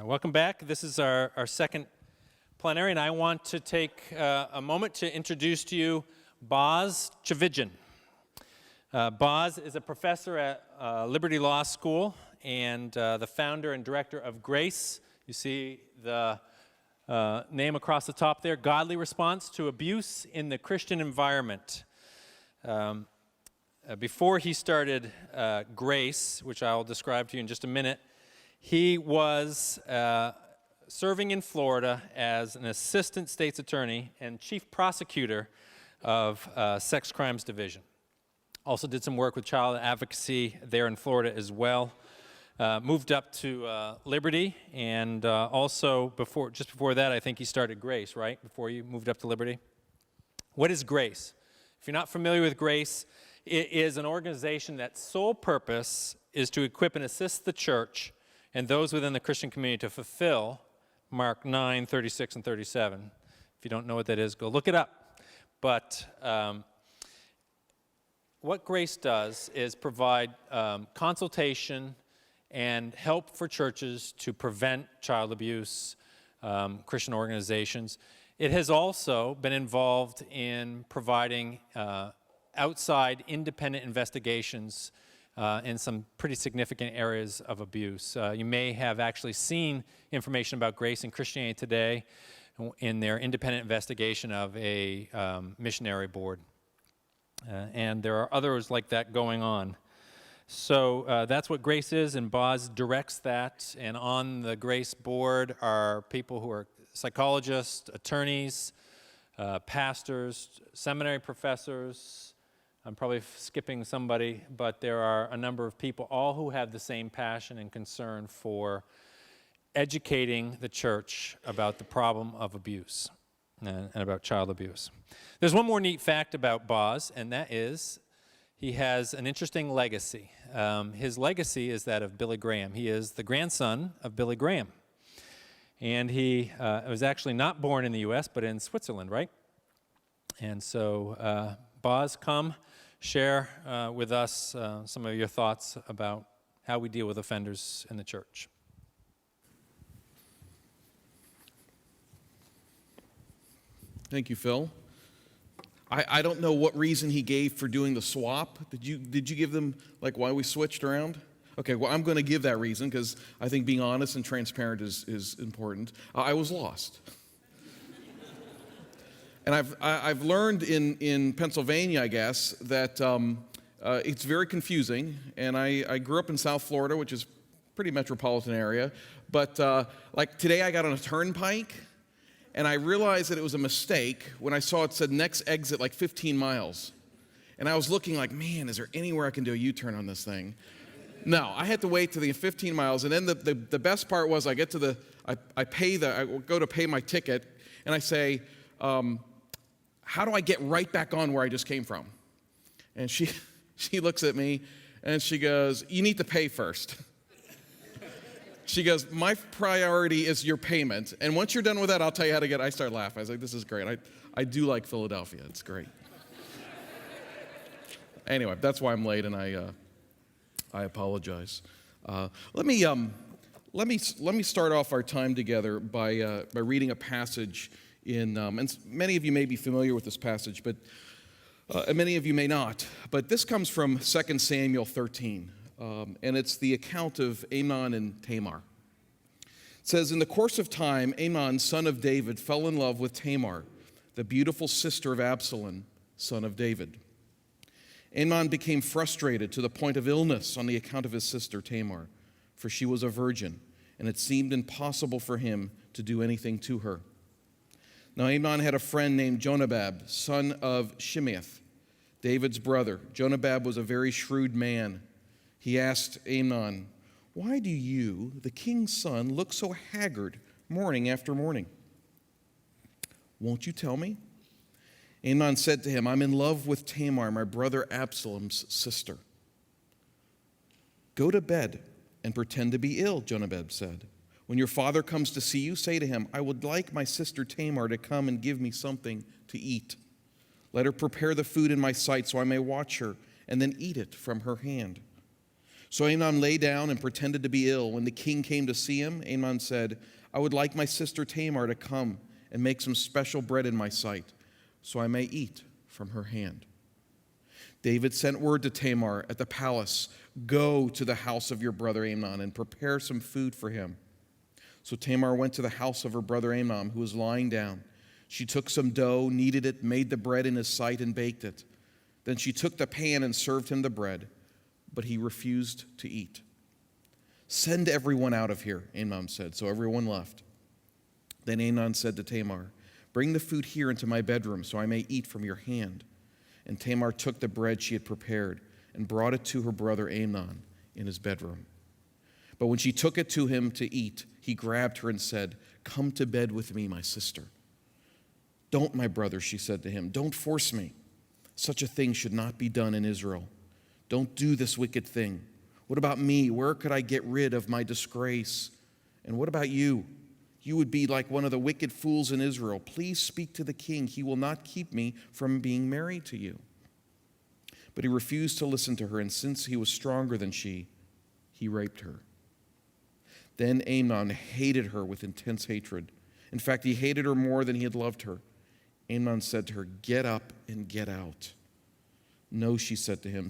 Welcome back. This is our second plenary, and I want to take a moment to introduce to you Basyle Tchividjian. Basyle is a professor at Liberty Law School and the founder and director of Grace. You see the name across the top there, Godly Response to Abuse in the Christian Environment. Before he started Grace, which I will describe to you in just a minute, he was serving in Florida as an assistant state's attorney and chief prosecutor of Sex Crimes Division. Also did some work with child advocacy there in Florida as well. Moved up to Liberty, and also just before that, I think he started Grace, right? Before you moved up to Liberty. What is Grace? If you're not familiar with Grace, it is an organization that's sole purpose is to equip and assist the church and those within the Christian community to fulfill Mark 9, 36, and 37. If you don't know what that is, go look it up. But what Grace does is provide consultation and help for churches to prevent child abuse, Christian organizations. It has also been involved in providing outside independent investigations in some pretty significant areas of abuse. You may have actually seen information about Grace in Christianity Today in their independent investigation of a missionary board. And there are others like that going on. So that's what Grace is, and Boz directs that. And on the Grace board are people who are psychologists, attorneys, pastors, seminary professors. I'm probably skipping somebody, but there are a number of people, all who have the same passion and concern for educating the church about the problem of abuse and about child abuse. There's one more neat fact about Boz, and that is he has an interesting legacy. His legacy is that of Billy Graham. He is the grandson of Billy Graham. And he was actually not born in the U.S., but in Switzerland, right? And so, Boz, come share with us some of your thoughts about how we deal with offenders in the church. Thank you, Phil. I don't know what reason he gave for doing the swap. Did you give them, like, why we switched around? Okay, well, I'm going to give that reason because I think being honest and transparent is important. I was lost. And I've learned in Pennsylvania, I guess, that it's very confusing. And I grew up in South Florida, which is a pretty metropolitan area. But like today I got on a turnpike, and I realized that it was a mistake when I saw it said next exit like 15 miles. And I was looking like, man, is there anywhere I can do a U-turn on this thing? No, I had to wait to the 15 miles. And then the best part was I get to I go to pay my ticket, and I say, how do I get right back on where I just came from? And she looks at me and she goes, you need to pay first. She goes, my priority is your payment. And once you're done with that, I'll tell you how to get it. I start laughing. I was like, this is great. I do like Philadelphia. It's great. Anyway, that's why I'm late, and I apologize. Let me start off our time together by reading a passage and many of you may be familiar with this passage, but many of you may not. But this comes from 2 Samuel 13, and it's the account of Amnon and Tamar. It says, in the course of time, Amnon, son of David, fell in love with Tamar, the beautiful sister of Absalom, son of David. Amnon became frustrated to the point of illness on the account of his sister Tamar, for she was a virgin, and it seemed impossible for him to do anything to her. Now Amnon had a friend named Jonadab, son of Shimeath, David's brother. Jonadab was a very shrewd man. He asked Amnon, why do you, the king's son, look so haggard morning after morning? Won't you tell me? Amnon said to him, I'm in love with Tamar, my brother Absalom's sister. Go to bed and pretend to be ill, Jonadab said. When your father comes to see you, say to him, I would like my sister Tamar to come and give me something to eat. Let her prepare the food in my sight so I may watch her and then eat it from her hand. So Amnon lay down and pretended to be ill. When the king came to see him, Amnon said, I would like my sister Tamar to come and make some special bread in my sight, so I may eat from her hand. David sent word to Tamar at the palace, go to the house of your brother Amnon and prepare some food for him. So Tamar went to the house of her brother Amnon, who was lying down. She took some dough, kneaded it, made the bread in his sight, and baked it. Then she took the pan and served him the bread, but he refused to eat. Send everyone out of here, Amnon said. So everyone left. Then Amnon said to Tamar, bring the food here into my bedroom so I may eat from your hand. And Tamar took the bread she had prepared and brought it to her brother Amnon in his bedroom. But when she took it to him to eat, he grabbed her and said, come to bed with me, my sister. Don't, my brother, she said to him, don't force me. Such a thing should not be done in Israel. Don't do this wicked thing. What about me? Where could I get rid of my disgrace? And what about you? You would be like one of the wicked fools in Israel. Please speak to the king. He will not keep me from being married to you. But he refused to listen to her, and since he was stronger than she, he raped her. Then Amnon hated her with intense hatred. In fact, he hated her more than he had loved her. Amnon said to her, get up and get out. No, she said to him,